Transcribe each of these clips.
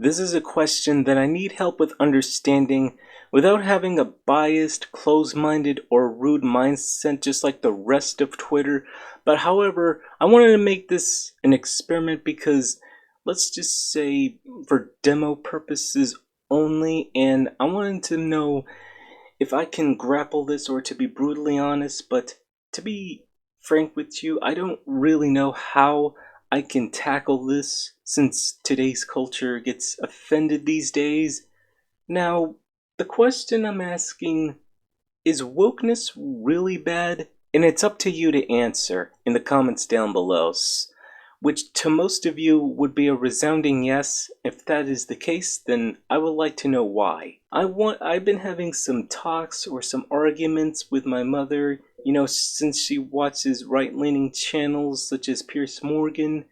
This is a question that I need help with understanding without having a biased, closed-minded, or rude mindset just like the rest of Twitter. But however, I wanted to make this an experiment because, let's just say, for demo purposes only, and I wanted to know if I can grapple this, or to be brutally honest, but to be frank with you, I don't really know how I can tackle this since today's culture gets offended these days. Now, the question I'm asking is wokeness really bad? And it's up to you to answer in the comments down below, which to most of you would be a resounding yes. If that is the case, then I would like to know why. I've been having some talks or some arguments with my mother, since she watches right-leaning channels such as Pierce Morgan,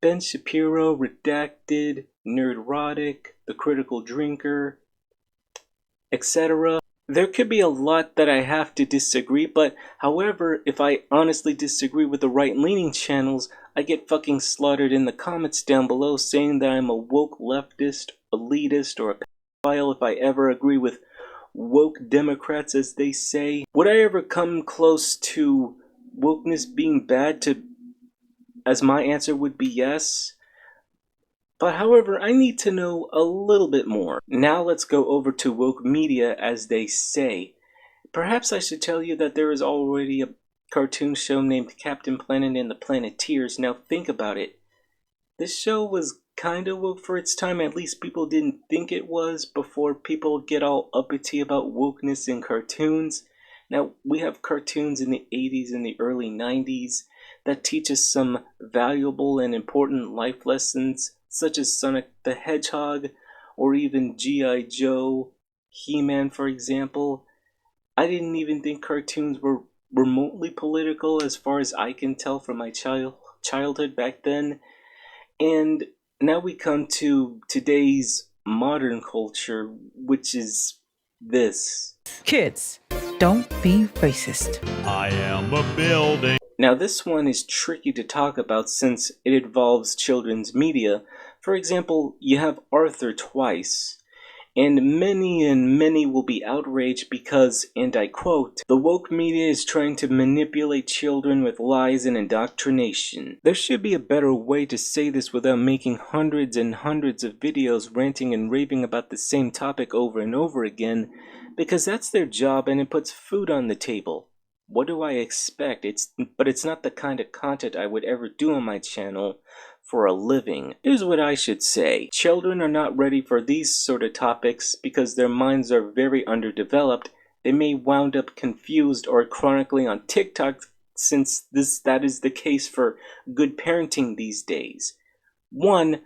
Ben Shapiro, Redacted, Nerdrotic, The Critical Drinker, etc. There could be a lot that I have to disagree, but however, if I honestly disagree with the right-leaning channels, I get fucking slaughtered in the comments down below saying that I'm a woke leftist, elitist, or a pedophile if I ever agree with woke Democrats, as they say. Would I ever come close to wokeness being bad, as my answer would be yes? But however, I need to know a little bit more. Now let's go over to woke media, as they say. Perhaps I should tell you that there is already a cartoon show named Captain Planet and the Planeteers. Now think about it. This show was kind of woke for its time, at least people didn't think it was, before people get all uppity about wokeness in cartoons. Now, we have cartoons in the 80s and the early 90s that teach us some valuable and important life lessons, such as Sonic the Hedgehog, or even G.I. Joe, He-Man, for example. I didn't even think cartoons were remotely political, as far as I can tell from my childhood back then. And now we come to today's modern culture, which is this. Kids, don't be racist. I am a building. Now this one is tricky to talk about since it involves children's media. For example, you have Arthur twice, and many will be outraged because, and I quote, "the woke media is trying to manipulate children with lies and indoctrination." There should be a better way to say this without making hundreds and hundreds of videos ranting and raving about the same topic over and over again, because that's their job and it puts food on the table. What do I expect? But it's not the kind of content I would ever do on my channel for a living. Here's what I should say. Children are not ready for these sort of topics because their minds are very underdeveloped. They may wound up confused or chronically on TikTok, since that is the case for good parenting these days. 1.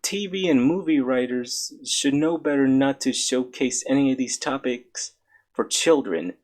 TV and movie writers should know better not to showcase any of these topics for children.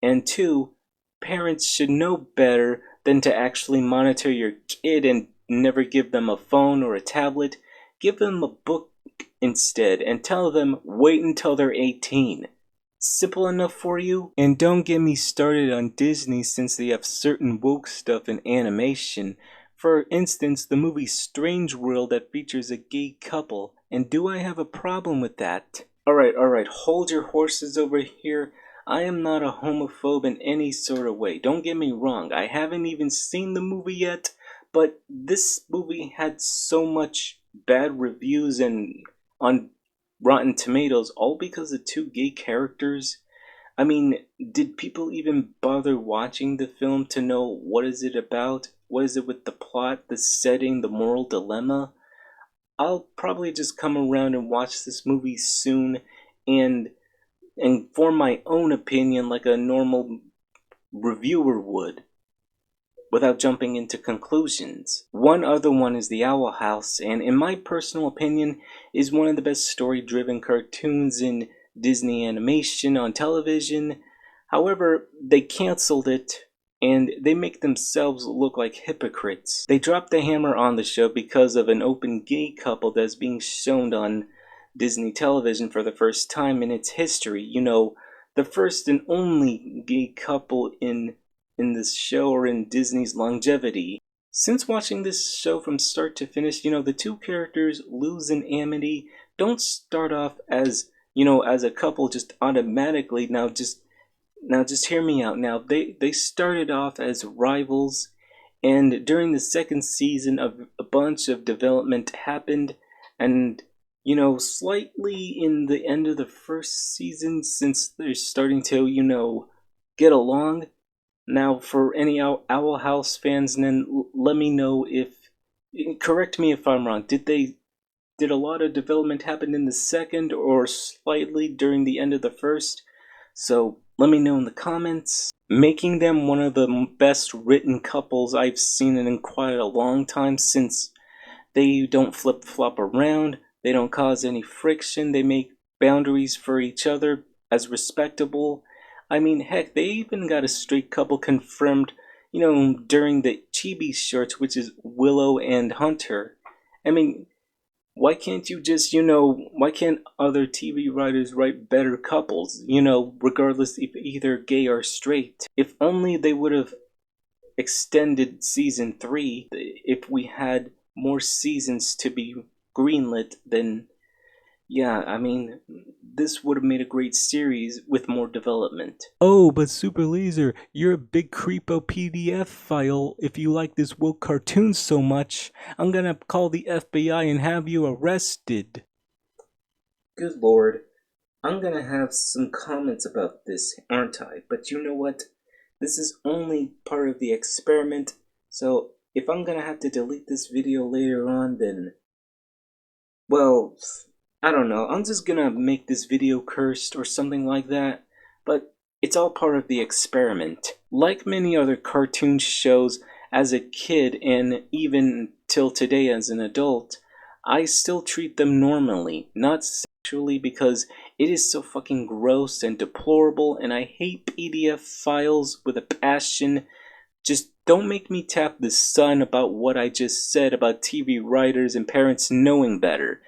And 2. Parents should know better than to actually monitor your kid and never give them a phone or a tablet. Give them a book instead and tell them wait until they're 18. Simple enough for you? And don't get me started on Disney, since they have certain woke stuff in animation. For instance, the movie Strange World that features a gay couple. And do I have a problem with that? Alright, hold your horses over here. I am not a homophobe in any sort of way. Don't get me wrong. I haven't even seen the movie yet, but this movie had so much bad reviews and on Rotten Tomatoes, all because of two gay characters. I mean, did people even bother watching the film to know what is it about? What is it with the plot, the setting, the moral dilemma? I'll probably just come around and watch this movie soon and form my own opinion like a normal reviewer would, without jumping into conclusions. One other one is The Owl House, and in my personal opinion, is one of the best story-driven cartoons in Disney animation on television. However, they canceled it, and they make themselves look like hypocrites. They dropped the hammer on the show because of an open gay couple that's being shown on Disney television for the first time in its history. You know, the first and only gay couple in this show, or in Disney's longevity. Since watching this show from start to finish, the two characters, Luz and Amity, don't start off as, as a couple just automatically. Now just hear me out. Now they started off as rivals, and during the second season a bunch of development happened, and slightly in the end of the first season, since they're starting to, get along. Now, for any Owl House fans, then let me know if, correct me if I'm wrong. Did a lot of development happen in the second, or slightly during the end of the first? So let me know in the comments. Making them one of the best written couples I've seen in quite a long time, since they don't flip-flop around, they don't cause any friction, they make boundaries for each other as respectable. I mean, heck, they even got a straight couple confirmed, during the Chibi shorts, which is Willow and Hunter. I mean, why can't you just, why can't other TV writers write better couples, regardless if either gay or straight? If only they would have extended season 3, if we had more seasons to be greenlit, then yeah, I mean, this would have made a great series with more development. Oh, but Super Laser, you're a big creepo PDF file. If you like this woke cartoon so much, I'm gonna call the FBI and have you arrested. Good lord, I'm gonna have some comments about this, aren't I? But you know what? This is only part of the experiment, so if I'm gonna have to delete this video later on, then, well, I don't know. I'm just gonna make this video cursed or something like that, but it's all part of the experiment. Like many other cartoon shows, as a kid and even till today as an adult, I still treat them normally, not sexually, because it is so fucking gross and deplorable, and I hate PDF files with a passion. Just don't make me tap the sun about what I just said about TV writers and parents knowing better.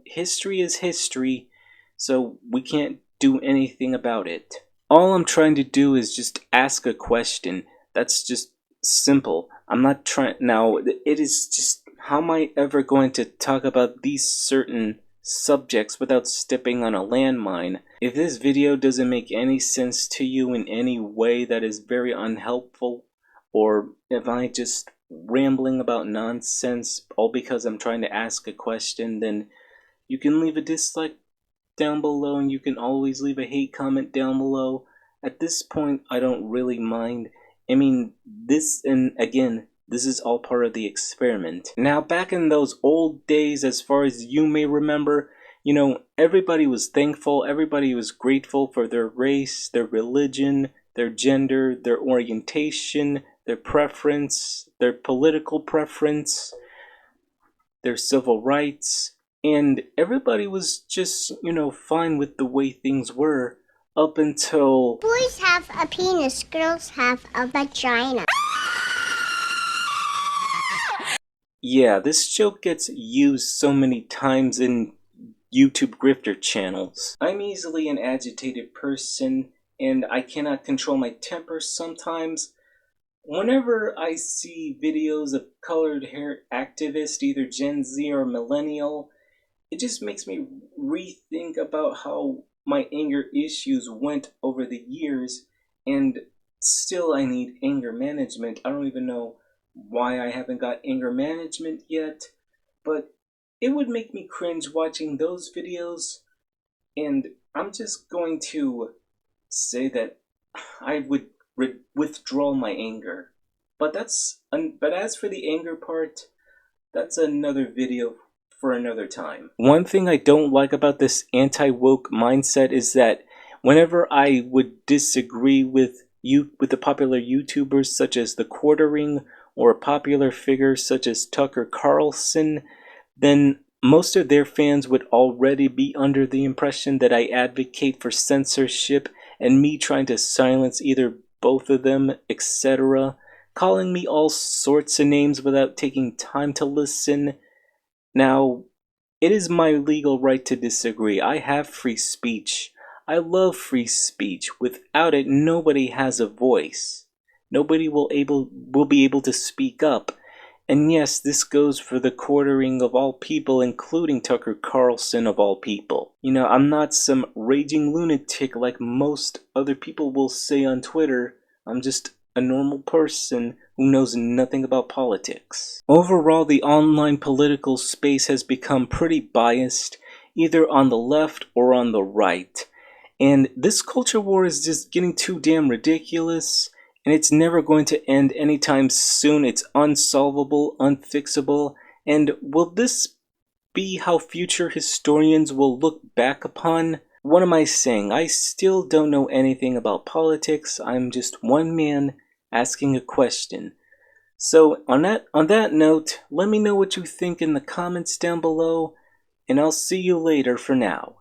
History is history, so we can't do anything about it. All I'm trying to do is just ask a question. That's just simple. I'm not trying. Now, it is just, how am I ever going to talk about these certain subjects without stepping on a landmine? If this video doesn't make any sense to you in any way that is very unhelpful, or if I just rambling about nonsense all because I'm trying to ask a question, then you can leave a dislike down below, and you can always leave a hate comment down below. At this point, I don't really mind. I mean, this is all part of the experiment. Now, back in those old days, as far as you may remember, everybody was thankful, everybody was grateful for their race, their religion, their gender, their orientation, their preference, their political preference, their civil rights, and everybody was just, fine with the way things were up until... Boys have a penis, girls have a vagina. Yeah, this joke gets used so many times in YouTube grifter channels. I'm easily an agitated person, and I cannot control my temper sometimes. Whenever I see videos of colored hair activists, either Gen Z or millennial, it just makes me rethink about how my anger issues went over the years, and still I need anger management. I don't even know why I haven't got anger management yet, but it would make me cringe watching those videos, and I'm just going to say that I would withdraw my anger. But as for the anger part, that's another video for another time. One thing I don't like about this anti-woke mindset is that whenever I would disagree with the popular YouTubers such as The Quartering, or a popular figure such as Tucker Carlson, then most of their fans would already be under the impression that I advocate for censorship and me trying to silence either both of them, etc., calling me all sorts of names without taking time to listen. Now, it is my legal right to disagree. I have free speech. I love free speech. Without it, nobody has a voice. Nobody will be able to speak up. And yes, this goes for the quartering of all people, including Tucker Carlson of all people. I'm not some raging lunatic like most other people will say on Twitter. I'm just a normal person who knows nothing about politics. Overall, the online political space has become pretty biased, either on the left or on the right. And this culture war is just getting too damn ridiculous, and it's never going to end anytime soon. It's unsolvable, unfixable, and will this be how future historians will look back upon? What am I saying? I still don't know anything about politics. I'm just one man asking a question. So on that note, let me know what you think in the comments down below, and I'll see you later for now.